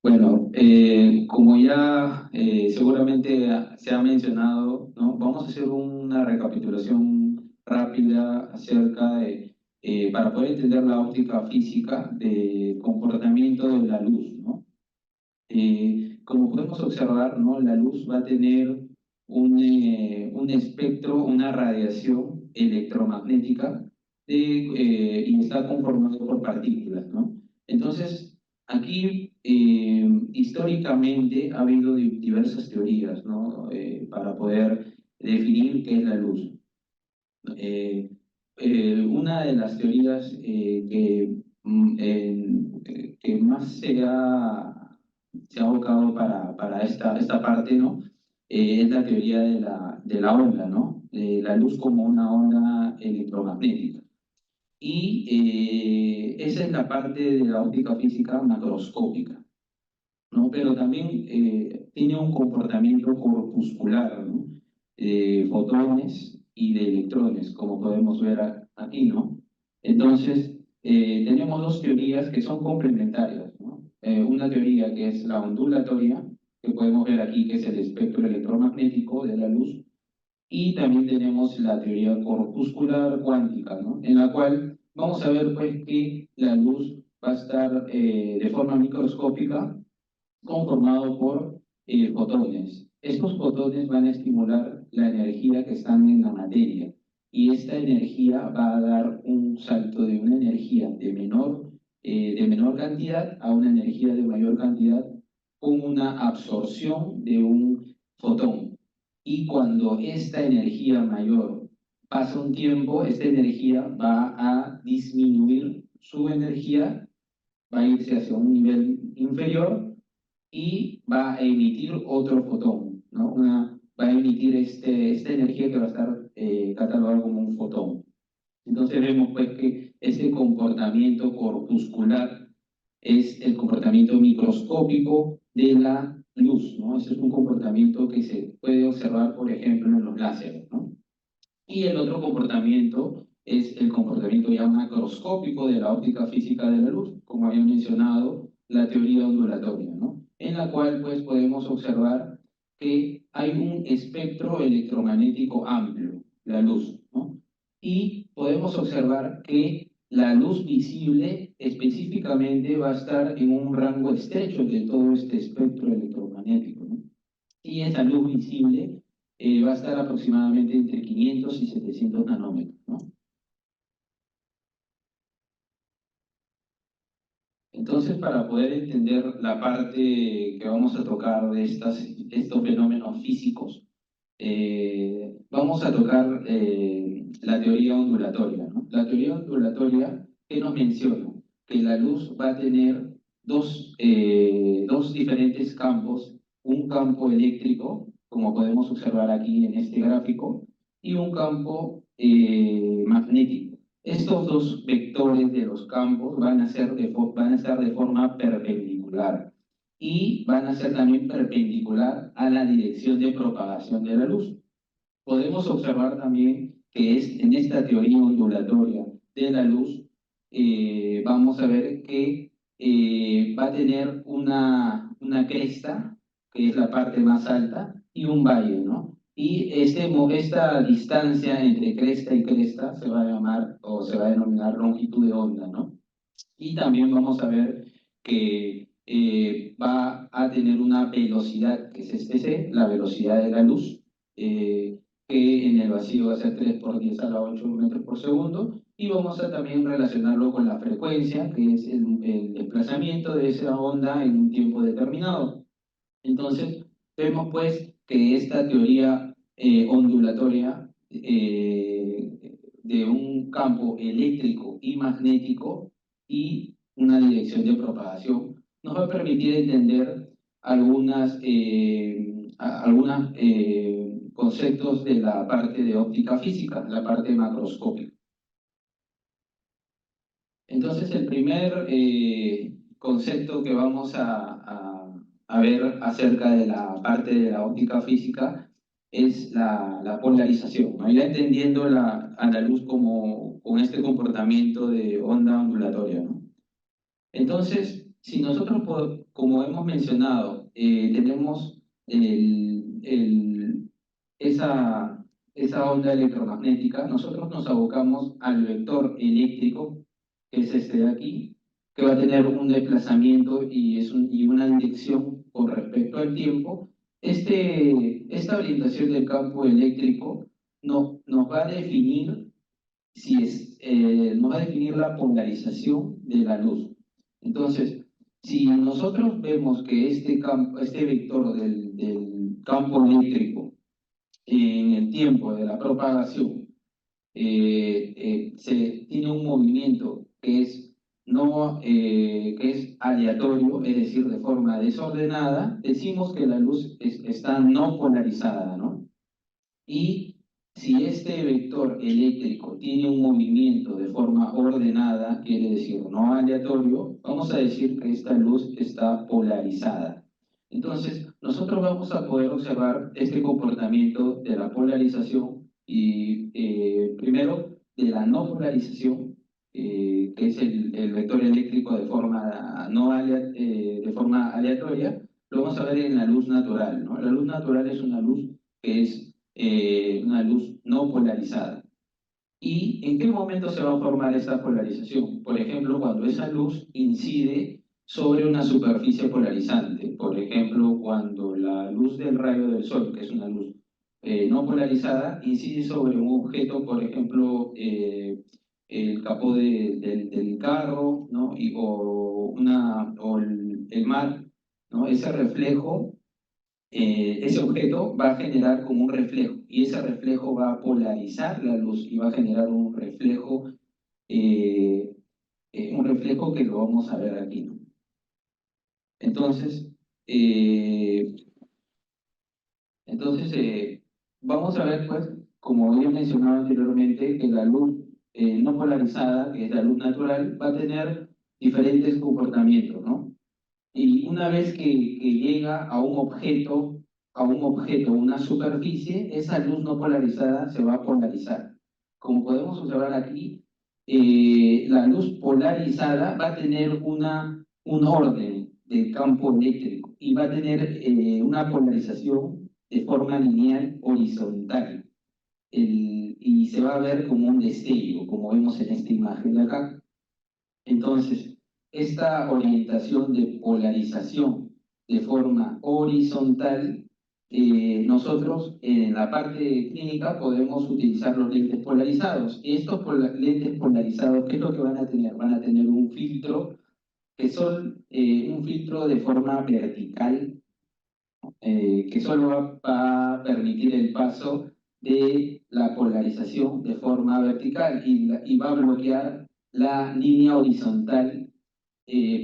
Bueno, como ya seguramente se ha mencionado, ¿no? Vamos a hacer una recapitulación rápida acerca de, para poder entender la óptica física del comportamiento de la luz, ¿no? Como podemos observar, ¿no? La luz va a tener un espectro, una radiación electromagnética y está conformado por partículas, ¿no? Entonces, aquí históricamente ha habido diversas teorías, ¿no? Para poder definir qué es la luz. Eh, una de las teorías que más se ha abocado para esta parte, ¿no? Es la teoría de la onda, ¿no? La luz como una onda electromagnética. Y esa es la parte de la óptica física macroscópica, ¿no? Pero también tiene un comportamiento corpuscular, ¿no? Fotones y de electrones, como podemos ver aquí, ¿no? Entonces, tenemos dos teorías que son complementarias, ¿no? Una teoría que es la ondulatoria, que podemos ver aquí, que es el espectro electromagnético de la luz, y también tenemos la teoría corpuscular cuántica, ¿no? En la cual vamos a ver, pues, que la luz va a estar de forma microscópica conformado por fotones. Estos fotones van a estimular la energía que están en la materia y esta energía va a dar un salto de una energía de menor cantidad a una energía de mayor cantidad con una absorción de un fotón. Y cuando esta energía mayor pasa un tiempo, esta energía va a disminuir su energía, va a irse hacia un nivel inferior y va a emitir otro fotón, ¿no? Va a emitir esta energía que va a estar catalogada como un fotón. Entonces vemos pues que ese comportamiento corpuscular es el comportamiento microscópico de la luz, ¿no? Ese es un comportamiento que se puede observar, por ejemplo, en los láseres, ¿no? Y el otro comportamiento es el comportamiento ya macroscópico de la óptica física de la luz, como había mencionado, la teoría ondulatoria, ¿no? En la cual pues podemos observar que hay un espectro electromagnético amplio, la luz, ¿no? Y podemos observar que la luz visible específicamente va a estar en un rango estrecho de todo este espectro electromagnético, ¿no? Y esa luz visible va a estar aproximadamente entre 500 y 700 nanómetros, ¿no? Entonces, para poder entender la parte que vamos a tocar de estos fenómenos físicos, vamos a tocar la teoría ondulatoria, ¿no? La teoría ondulatoria que nos menciona que la luz va a tener dos diferentes campos, un campo eléctrico, como podemos observar aquí en este gráfico, y un campo magnético. Estos dos vectores de los campos van a estar de forma perpendicular y van a ser también perpendicular a la dirección de propagación de la luz. Podemos observar también que en esta teoría ondulatoria de la luz, vamos a ver que va a tener una cresta, que es la parte más alta, y un valle, ¿no? Y esta distancia entre cresta y cresta se va a llamar o se va a denominar longitud de onda, ¿no? Y también vamos a ver que va a tener una velocidad, que es este C, la velocidad de la luz, que en el vacío va a ser 3 por 10 a la 8 metros por segundo. Y vamos a también relacionarlo con la frecuencia, que es el desplazamiento de esa onda en un tiempo determinado. Entonces, vemos pues que esta teoría ondulatoria de un campo eléctrico y magnético y una dirección de propagación nos va a permitir entender algunos conceptos de la parte de óptica física, la parte macroscópica. Entonces, el primer concepto que vamos a ver acerca de la parte de la óptica física es la polarización, ¿no? Ya entendiendo a la luz como con este comportamiento de onda ondulatoria, ¿no? Entonces, si nosotros como hemos mencionado, tenemos esa, esa onda electromagnética. Nosotros nos abocamos al vector eléctrico, que es este de aquí, que va a tener un desplazamiento y una dirección con respecto al tiempo. Esta orientación del campo eléctrico nos va a definir nos va a definir la polarización de la luz. Entonces, si nosotros vemos que este vector del campo eléctrico en el tiempo de la propagación tiene un movimiento que es aleatorio, es decir, de forma desordenada, decimos que la luz está no polarizada, ¿no? Y si este vector eléctrico tiene un movimiento de forma ordenada, quiere decir no aleatorio, vamos a decir que esta luz está polarizada. Entonces, nosotros vamos a poder observar este comportamiento de la polarización y primero de la no polarización, que es el vector eléctrico de forma, de forma aleatoria, lo vamos a ver en la luz natural, ¿no? La luz natural es una luz que es una luz no polarizada. ¿Y en qué momento se va a formar esta polarización? Por ejemplo, cuando esa luz incide sobre una superficie polarizante. Por ejemplo, cuando la luz del rayo del sol, que es una luz no polarizada, incide sobre un objeto, por ejemplo, el capó del carro, ¿no? O el mar, ¿no? Ese reflejo ese objeto va a generar como un reflejo y ese reflejo va a polarizar la luz y va a generar eh, un reflejo que lo vamos a ver aquí, ¿no? Entonces, eh, vamos a ver, pues, como había mencionado anteriormente, que la luz no polarizada, que es la luz natural, va a tener diferentes comportamientos, ¿no? Y una vez que llega a un objeto, una superficie, esa luz no polarizada se va a polarizar. Como podemos observar aquí, la luz polarizada va a tener un orden del campo eléctrico y va a tener una polarización de forma lineal horizontal. Y se va a ver como un destello, como vemos en esta imagen de acá. Entonces, esta orientación de polarización de forma horizontal, nosotros en la parte clínica podemos utilizar los lentes polarizados. Y estos lentes polarizados, ¿qué es lo que van a tener? Van a tener un filtro que son un filtro de forma vertical, que solo va a permitir el paso de la polarización de forma vertical y va a bloquear la línea horizontal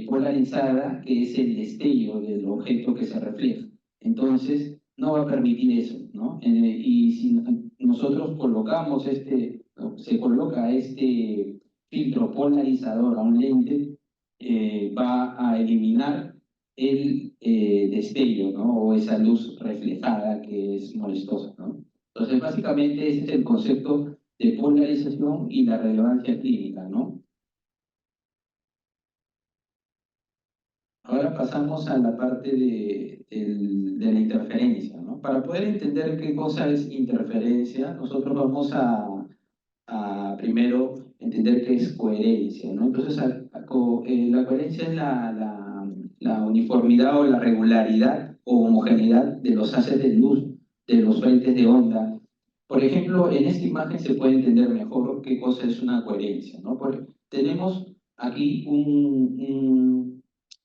polarizada, que es el destello del objeto que se refleja. Entonces, no va a permitir eso, ¿no? Y si nosotros colocamos se coloca este filtro polarizador a un lente, va a eliminar el destello, ¿no? O esa luz reflejada que es molestosa, ¿no? Entonces, básicamente, ese es el concepto de polarización y la relevancia clínica, ¿no? Ahora pasamos a la parte de la interferencia, ¿no? Para poder entender qué cosa es interferencia, nosotros vamos a primero entender qué es coherencia, ¿no? Entonces, la coherencia es la uniformidad o la regularidad o homogeneidad de los haces de luz, de los frentes de onda. Por ejemplo, en esta imagen se puede entender mejor qué cosa es una coherencia, ¿no? Tenemos aquí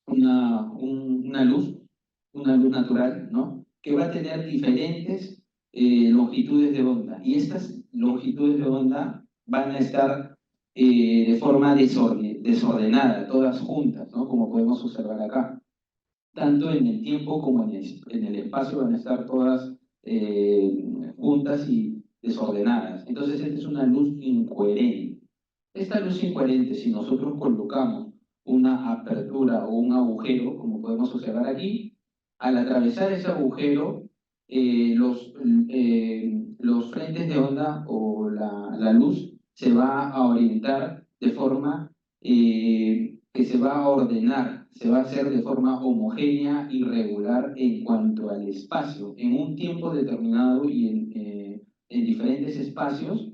una luz natural, ¿no? Que va a tener diferentes longitudes de onda. Y estas longitudes de onda van a estar de forma desordenada, todas juntas, ¿no? Como podemos observar acá. Tanto en el tiempo como en el espacio van a estar todas juntas y desordenadas. Entonces, esta es una luz incoherente. Esta luz incoherente, si nosotros colocamos una apertura o un agujero, como podemos observar aquí, al atravesar ese agujero, eh, los, los frentes de onda o la luz se va a orientar de forma que se va a ordenar, se va a hacer de forma homogénea y regular en cuanto al espacio, en un tiempo determinado y en diferentes espacios,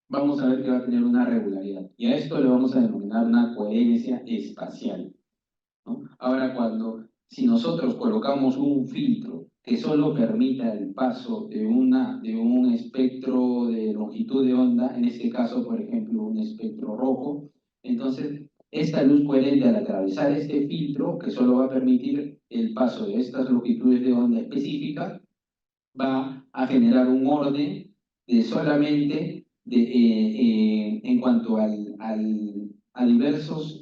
vamos a ver que va a tener una regularidad. Y a esto le vamos a denominar una coherencia espacial, ¿no? Ahora, si nosotros colocamos un filtro que solo permita el paso de un espectro de longitud de onda, en este caso, por ejemplo, un espectro rojo, entonces esta luz coherente al atravesar este filtro, que solo va a permitir el paso de estas longitudes de onda específicas, va a generar un orden de solamente en cuanto a diversos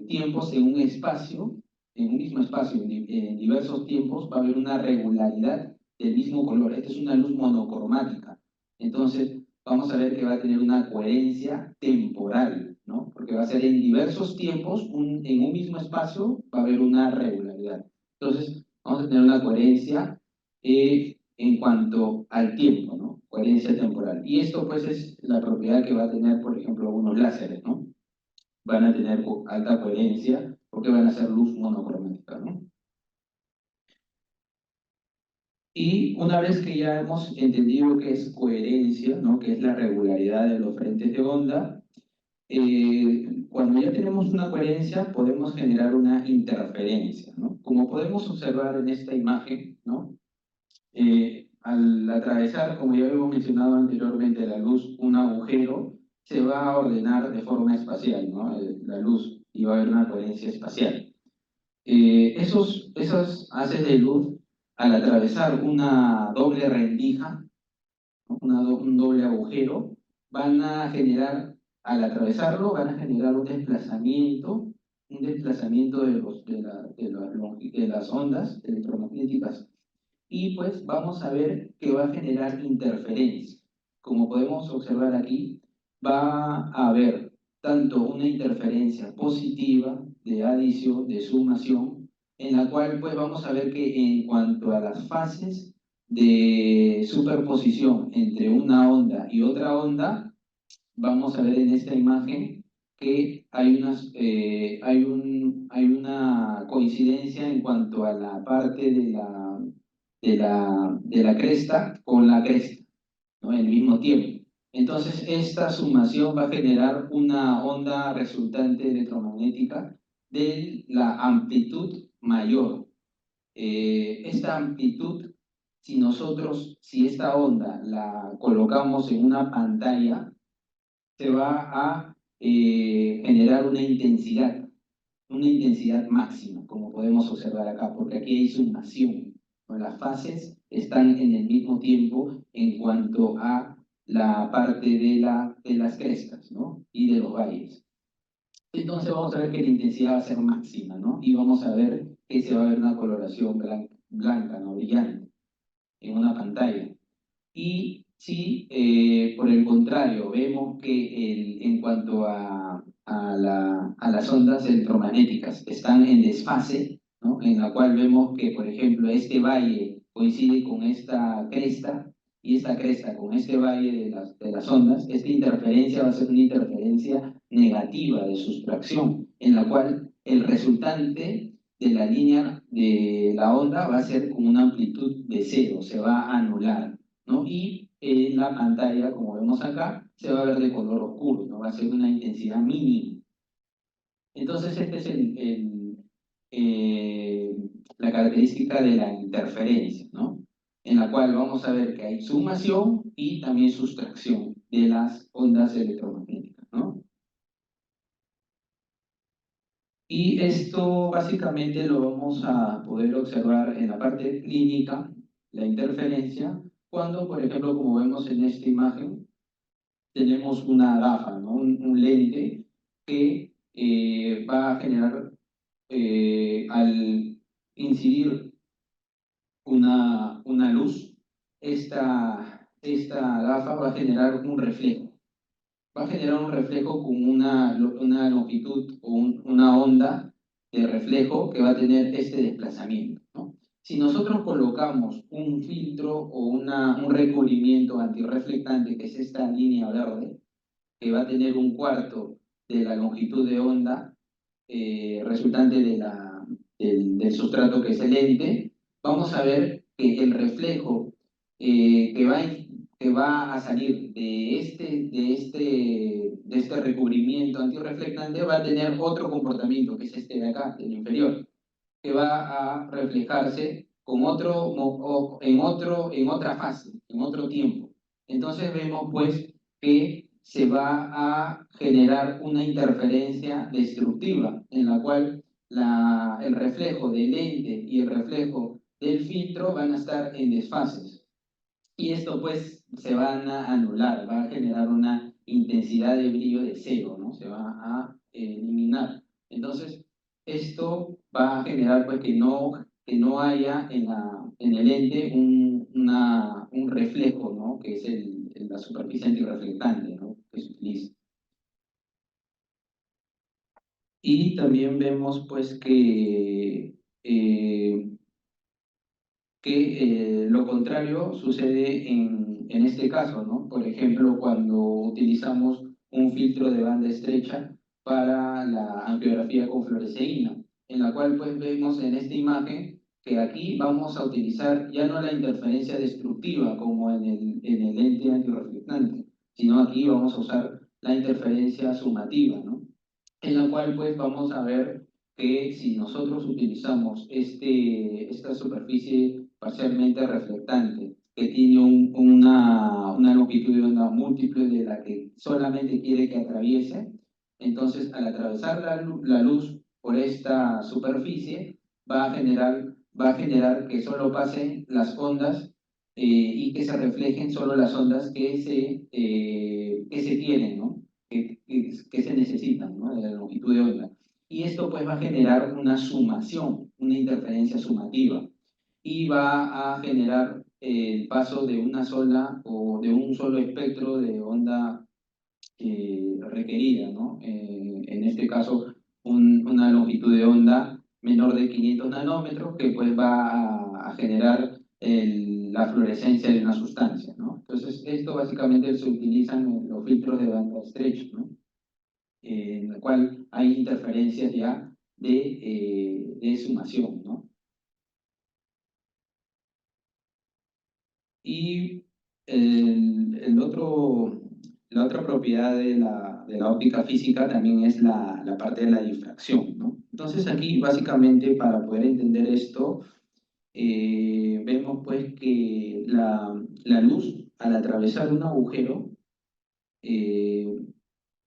tiempos en un espacio, en un mismo espacio, en diversos tiempos, va a haber una regularidad del mismo color. Esta es una luz monocromática. Entonces, vamos a ver que va a tener una coherencia temporal, ¿no? Porque va a ser en diversos tiempos, en un mismo espacio, va a haber una regularidad. Entonces, vamos a tener una coherencia en cuanto al tiempo, ¿no? Coherencia temporal. Y esto pues es la propiedad que va a tener, por ejemplo, algunos láseres, ¿no? Van a tener alta coherencia porque van a ser luz monocromática, ¿no? Y una vez que ya hemos entendido qué es coherencia, ¿no? Que es la regularidad de los frentes de onda, cuando ya tenemos una coherencia podemos generar una interferencia, ¿no? Como podemos observar en esta imagen, ¿no? Al atravesar, como ya habíamos mencionado anteriormente, la luz, un agujero, se va a ordenar de forma espacial, ¿no? La luz, y va a haber una coherencia espacial. Esos haces de luz, al atravesar una doble rendija, ¿no? Un doble agujero, van a generar, al atravesarlo, van a generar un desplazamiento de las ondas electromagnéticas y pues vamos a ver que va a generar interferencia. Como podemos observar aquí, va a haber tanto una interferencia positiva de adición, de sumación, en la cual pues vamos a ver que en cuanto a las fases de superposición entre una onda y otra onda, vamos a ver en esta imagen que hay una coincidencia en cuanto a la parte de la cresta con la cresta, ¿no? En el mismo tiempo. Entonces, esta sumación va a generar una onda resultante electromagnética de la amplitud mayor. Esta amplitud, si esta onda la colocamos en una pantalla, se va a generar una intensidad máxima, como podemos observar acá, porque aquí hay sumación, ¿no? Las fases están en el mismo tiempo en cuanto a la parte de las crestas, ¿no? Y de los valles. Entonces vamos a ver que la intensidad va a ser máxima, ¿no? Y vamos a ver que se va a ver una coloración blanca, ¿no? Brillante, en una pantalla. Y si, por el contrario, vemos que en cuanto a las ondas electromagnéticas están en desfase, ¿no? En la cual vemos que, por ejemplo, este valle coincide con esta cresta y esta cresta con este valle de las ondas, esta interferencia va a ser una interferencia negativa de sustracción, en la cual el resultante de la línea de la onda va a ser con una amplitud de cero, se va a anular, ¿no? Y en la pantalla, como vemos acá, se va a ver de color oscuro, ¿no? Va a ser una intensidad mínima. Entonces, esta es la característica de la interferencia, ¿no? En la cual vamos a ver que hay sumación y también sustracción de las ondas electromagnéticas, ¿no? Y esto básicamente lo vamos a poder observar en la parte clínica, la interferencia, cuando, por ejemplo, como vemos en esta imagen, tenemos una gafa, ¿no? Un lente que va a generar, al incidir una luz, esta gafa va a generar un reflejo. Va a generar un reflejo con una longitud o una onda de reflejo que va a tener este desplazamiento, ¿no? Si nosotros colocamos un filtro o un recubrimiento antirreflectante, que es esta línea verde, que va a tener un cuarto de la longitud de onda, resultante del sustrato que es el lente, vamos a ver que el reflejo que va a salir de este recubrimiento antirreflectante va a tener otro comportamiento, que es este de acá, el inferior, que va a reflejarse con en otra fase, en otro tiempo. Entonces vemos pues que se va a generar una interferencia destructiva en la cual el reflejo del lente y el reflejo del filtro van a estar en desfases. Y esto pues se van a anular, va a generar una intensidad de brillo de cero, ¿no? Se va a eliminar. Entonces, esto va a generar pues que no haya en el lente un reflejo, ¿no? Que es la superficie antirreflectante, ¿no? Que se utiliza. Y también vemos pues que lo contrario sucede en este caso, ¿no? Por ejemplo, cuando utilizamos un filtro de banda estrecha para la angiografía con fluoresceína, en la cual pues vemos en esta imagen que aquí vamos a utilizar ya no la interferencia destructiva como en el lente antirreflectante, sino aquí vamos a usar la interferencia sumativa, ¿no? En la cual pues vamos a ver que si nosotros utilizamos esta superficie parcialmente reflectante, que tiene una longitud de onda múltiple de la que solamente quiere que atraviese, entonces al atravesar la luz por esta superficie va a generar que solo pasen las ondas y que se reflejen solo las ondas que se tienen, ¿no? Que se necesitan, ¿no? De la longitud de onda. Y esto pues va a generar una sumación, una interferencia sumativa, y va a generar el paso de una sola o de un solo espectro de onda requerida, ¿no? En este caso, una longitud de onda menor de 500 nanómetros que pues va a generar la fluorescencia de una sustancia, ¿no? Entonces, esto básicamente se utilizan en los filtros de banda estrecha, ¿no? En el cual hay interferencias ya de sumación, ¿no? Y la otra propiedad de la óptica física también es la parte de la difracción, ¿no? Entonces aquí básicamente para poder entender esto, vemos pues que la luz al atravesar un agujero, eh,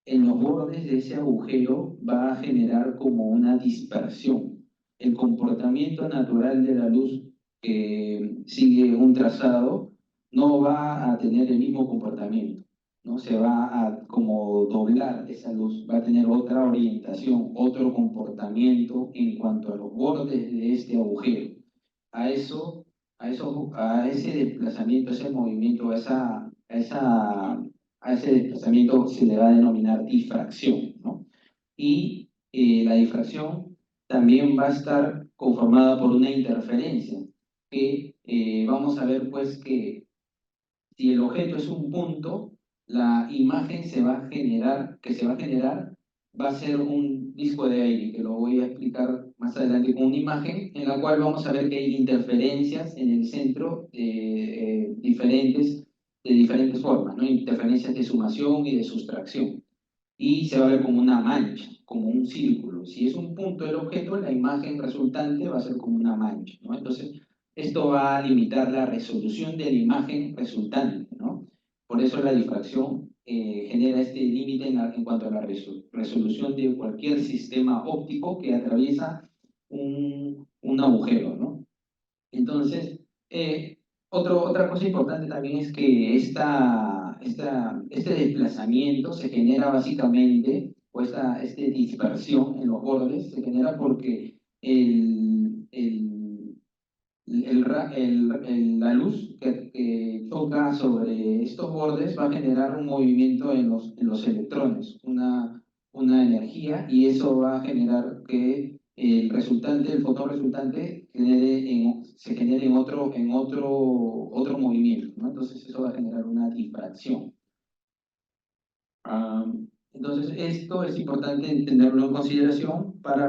en los bordes de ese agujero va a generar como una dispersión. El comportamiento natural de la luz que sigue un trazado no va a tener el mismo comportamiento, ¿no? Se va a como doblar esa luz, va a tener otra orientación, otro comportamiento en cuanto a los bordes de este agujero. A eso, a ese desplazamiento, ese movimiento, a ese desplazamiento se le va a denominar difracción, ¿no? Y la difracción también va a estar conformada por una interferencia, que vamos a ver pues que si el objeto es un punto, la imagen que se va a generar va a ser un disco de aire, que lo voy a explicar más adelante con una imagen, en la cual vamos a ver que hay interferencias en el centro de diferentes formas, ¿no? Interferencias de sumación y de sustracción. Y se va a ver como una mancha, como un círculo. Si es un punto el objeto, la imagen resultante va a ser como una mancha, ¿no? Entonces, esto va a limitar la resolución de la imagen resultante, ¿no? Por eso la difracción genera este límite en cuanto a la resolución de cualquier sistema óptico que atraviesa un agujero, ¿no? Entonces, otra cosa importante también es que este desplazamiento se genera básicamente, o esta dispersión en los bordes, se genera porque la luz que choca sobre estos bordes va a generar un movimiento en los electrones, una energía, y eso va a generar que el fotón resultante se genere otro movimiento, ¿no? Entonces eso va a generar una difracción. Entonces, esto es importante tenerlo en consideración para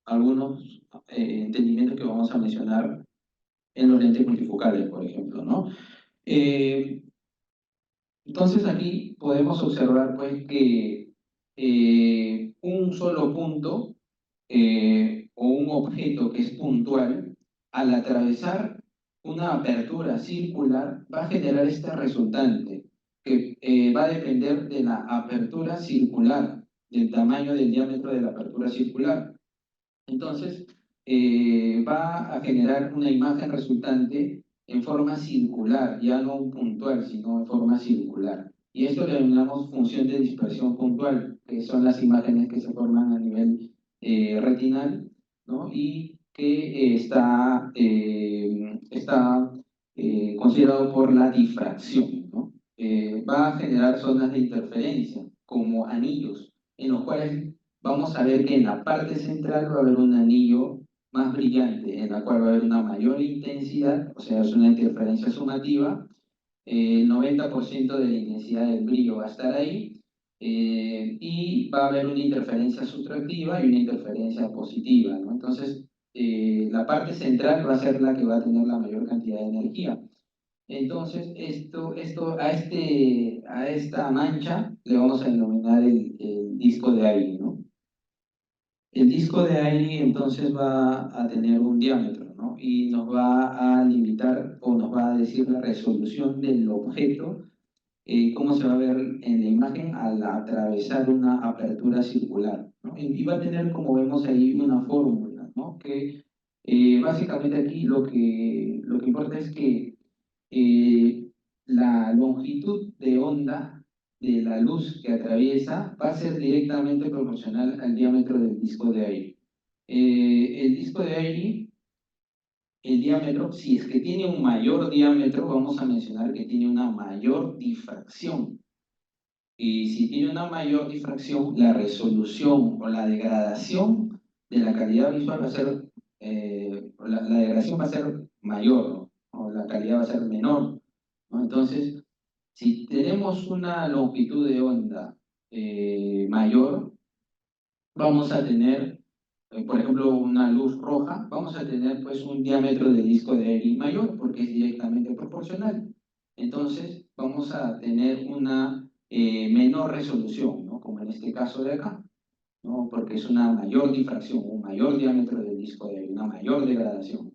algunos entendimientos que vamos a mencionar en los lentes multifocales, por ejemplo, ¿no? Eh, entonces, aquí podemos observar, pues, que un solo punto o un objeto que es puntual, al atravesar una apertura circular, va a generar este resultante, que va a depender de la apertura circular, del tamaño del diámetro de la apertura circular. Entonces, va a generar una imagen resultante en forma circular, ya no un puntual, sino en forma circular. Y esto le denominamos función de dispersión puntual, que son las imágenes que se forman a nivel retinal, ¿no? Y que está considerado por la difracción, ¿no? Va a generar zonas de interferencia, como anillos, en los cuales vamos a ver que en la parte central va a haber un anillo más brillante, en la cual va a haber una mayor intensidad, o sea, es una interferencia sumativa, el 90% de la intensidad del brillo va a estar ahí, y va a haber una interferencia sustractiva y una interferencia positiva, ¿no? Entonces, la parte central va a ser la que va a tener la mayor cantidad de energía. Entonces, a esta mancha le vamos a denominar el disco de aire, ¿no? El disco de aire entonces va a tener un diámetro, ¿no? Y nos va a limitar o nos va a decir la resolución del objeto, cómo se va a ver en la imagen al atravesar una apertura circular, ¿no? Y va a tener, como vemos ahí, una fórmula, ¿no? Que básicamente aquí lo que importa es que eh, la longitud de onda de la luz que atraviesa va a ser directamente proporcional al diámetro del disco de aire. El disco de aire, el diámetro, si es que tiene un mayor diámetro, vamos a mencionar que tiene una mayor difracción. Y si tiene una mayor difracción, la resolución o la degradación de la calidad visual va a ser, la degradación va a ser mayor, ¿no? O la calidad va a ser menor, ¿no? Entonces, si tenemos una longitud de onda mayor, vamos a tener, por ejemplo, una luz roja, vamos a tener pues un diámetro de disco de aire mayor porque es directamente proporcional. Entonces, vamos a tener una menor resolución, ¿no? Como en este caso de acá, ¿no? Porque es una mayor difracción, un mayor diámetro del disco de aire, una mayor degradación.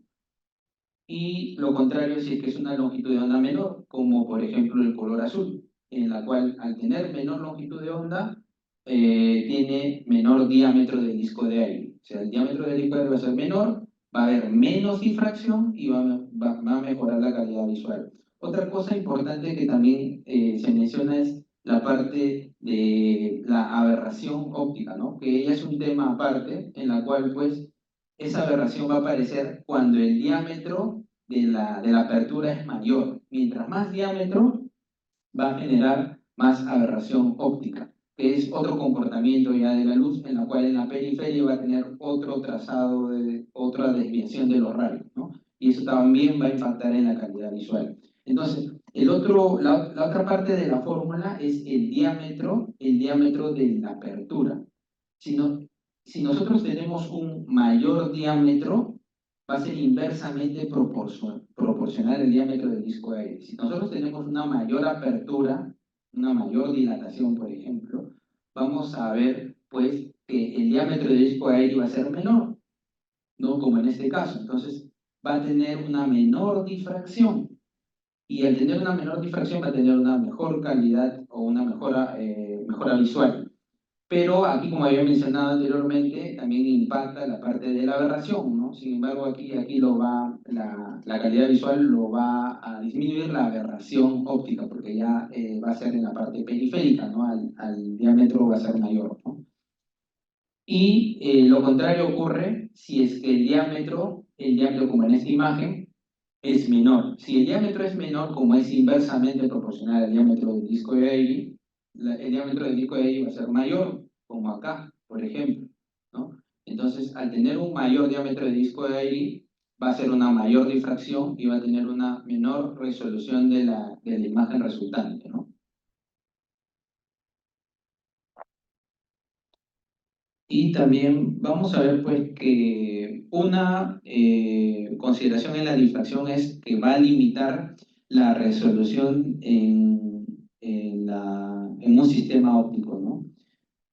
Y lo contrario si es que es una longitud de onda menor, como por ejemplo el color azul, en la cual al tener menor longitud de onda, tiene menor diámetro del disco de aire. O sea, el diámetro del disco de aire va a ser menor, va a haber menos difracción y va a mejorar la calidad visual. Otra cosa importante que también se menciona es la parte de la aberración óptica, ¿no? Que ella es un tema aparte, en la cual pues esa aberración va a aparecer cuando el diámetro de la apertura es mayor. Mientras más diámetro, va a generar más aberración óptica, que es otro comportamiento ya de la luz, en la cual en la periferia va a tener otro trazado, otra desviación de los rayos, ¿no? Y eso también va a impactar en la calidad visual. Entonces, la otra parte de la fórmula es el diámetro de la apertura. Si, no, si nosotros tenemos un mayor diámetro, va a ser inversamente proporcional al diámetro del disco de aire. Si nosotros tenemos una mayor apertura, una mayor dilatación, por ejemplo, vamos a ver, pues, que el diámetro del disco de aire va a ser menor, ¿no? Como en este caso. Entonces, va a tener una menor difracción. Y al tener una menor difracción va a tener una mejor calidad o una mejora visual. Pero aquí, como había mencionado anteriormente, también impacta la parte de la aberración, ¿no? Sin embargo, aquí la calidad visual lo va a disminuir la aberración óptica, porque ya va a ser en la parte periférica, ¿no? Al diámetro va a ser mayor, ¿no? Y lo contrario ocurre si es que el diámetro como en esta imagen, es menor. Si el diámetro es menor, como es inversamente proporcional al diámetro del disco de Airy, el diámetro del disco de Airy va a ser mayor, como acá, por ejemplo, ¿no? Entonces, al tener un mayor diámetro de disco de Airy, va a ser una mayor difracción y va a tener una menor resolución de la imagen resultante, ¿no? Y también vamos a ver pues que una consideración en la difracción es que va a limitar la resolución en un sistema óptico, ¿no?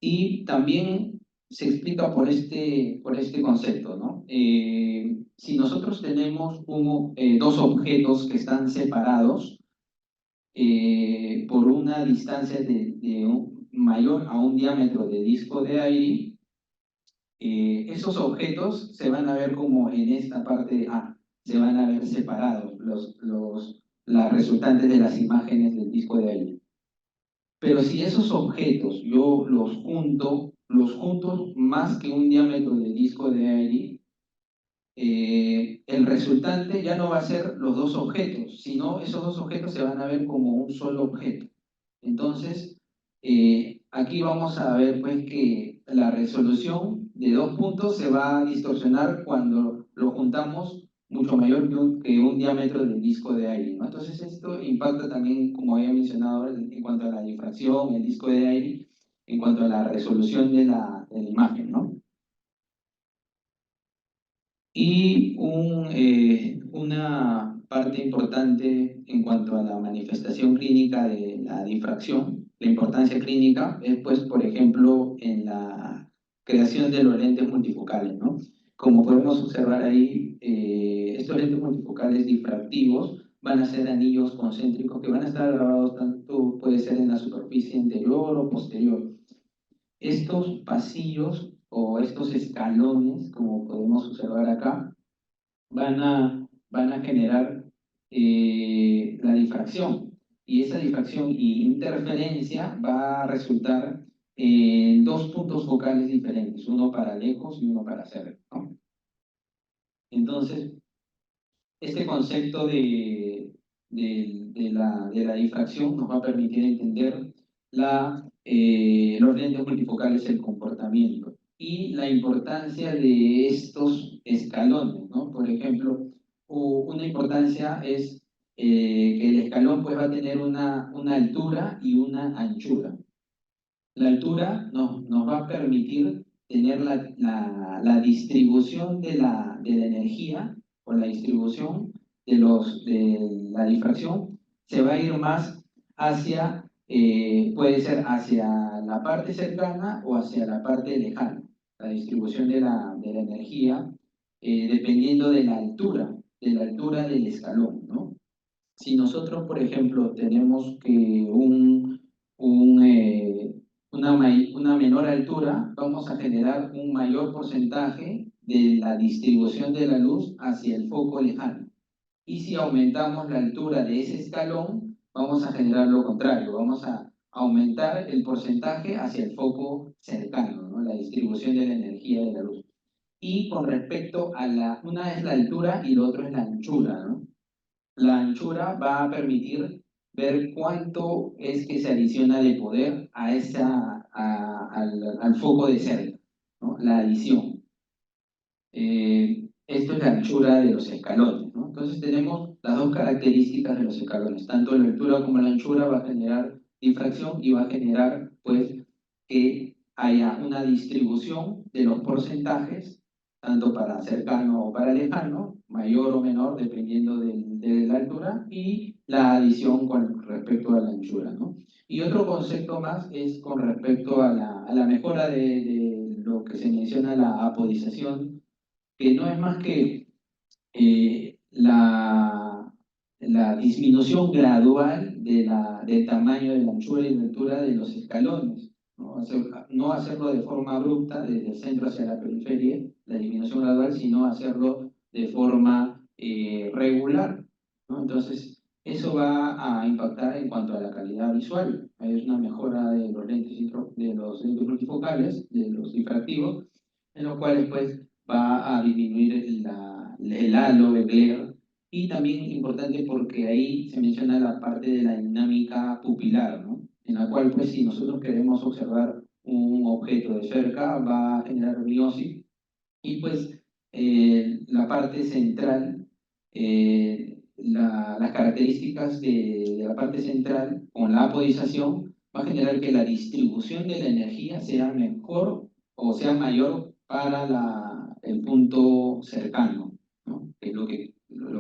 Y también se explica por este concepto, ¿no? Si nosotros tenemos dos objetos que están separados por una distancia mayor a un diámetro de disco de aire, esos objetos se van a ver como en esta parte A, se van a ver separados las resultantes de las imágenes del disco de aire. Pero si esos objetos yo los junto más que un diámetro de disco de aire, el resultante ya no va a ser los dos objetos, sino esos dos objetos se van a ver como un solo objeto. Entonces, aquí vamos a ver pues que la resolución de dos puntos se va a distorsionar cuando lo juntamos mucho mayor que un diámetro del disco de aire, ¿no? Entonces esto impacta también, como había mencionado, en cuanto a la difracción, el disco de aire, en cuanto a la resolución de la imagen, ¿no? Y una parte importante en cuanto a la manifestación clínica de la difracción, la importancia clínica es, pues, por ejemplo, en la creación de los lentes multifocales, ¿no? Como podemos observar ahí, estos lentes multifocales difractivos van a ser anillos concéntricos que van a estar grabados tanto, puede ser en la superficie interior o posterior. Estos pasillos o estos escalones, como podemos observar acá, van a generar la difracción. Y esa difracción y interferencia va a resultar en dos puntos focales diferentes, uno para lejos y uno para cerca, ¿no? Entonces, este concepto de la difracción nos va a permitir entender los lentes multifocales, el comportamiento y la importancia de estos escalones, ¿no? Por ejemplo, una importancia es que el escalón pues, va a tener una altura y una anchura. La altura nos va a permitir tener la distribución de la energía o la distribución de la difracción se va a ir más hacia, puede ser hacia la parte cercana o hacia la parte lejana. La distribución de la energía dependiendo de la altura del escalón, ¿no? Si nosotros, por ejemplo, tenemos que un, una menor altura, vamos a generar un mayor porcentaje de la distribución de la luz hacia el foco lejano. Y si aumentamos la altura de ese escalón, vamos a generar lo contrario, vamos a aumentar el porcentaje hacia el foco cercano, ¿no? La distribución de la energía de la luz. Y con respecto a una es la altura y lo otro es la anchura, ¿no? La anchura va a permitir ver cuánto es que se adiciona de poder al foco de cerca, ¿no? La adición. Esto es la anchura de los escalones, ¿no? Entonces tenemos las dos características de los escalones. Tanto la altura como la anchura va a generar difracción y va a generar, pues, que haya una distribución de los porcentajes, tanto para cercano o para lejano, mayor o menor, dependiendo de la altura, y la adición con respecto a la anchura, ¿no? Y otro concepto más es con respecto a la mejora de lo que se menciona la apodización, que no es más que la disminución gradual del tamaño de la anchura y la altura de los escalones. No hacerlo de forma abrupta, desde el centro hacia la periferia, la disminución gradual, sino hacerlo de forma regular, ¿no? Entonces, eso va a impactar en cuanto a la calidad visual. Es una mejora de los lentes multifocales, de los difractivos, en los cuales pues va a disminuir el halo, el glare, y también importante porque ahí se menciona la parte de la dinámica pupilar, ¿no? En la cual pues si nosotros queremos observar un objeto de cerca va a generar miosis y pues la parte central, las características de la parte central con la apodización va a generar que la distribución de la energía sea mejor o sea mayor para el punto cercano, ¿no? Que es lo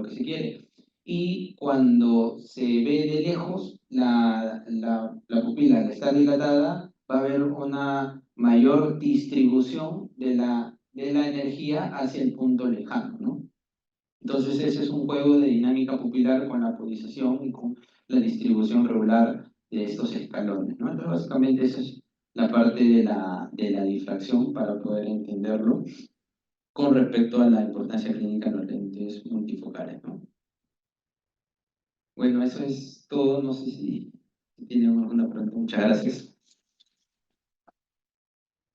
que se quiere. Y cuando se ve de lejos, la pupila al estar dilatada, va a haber una mayor distribución de la energía hacia el punto lejano, ¿no? Entonces ese es un juego de dinámica pupilar con la agudización y con la distribución regular de estos escalones, ¿no? Entonces básicamente esa es la parte de la difracción para poder entenderlo con respecto a la importancia clínica de los lentes multifocales, ¿no? Bueno, eso es todo. No sé si tienen alguna pregunta. Muchas gracias.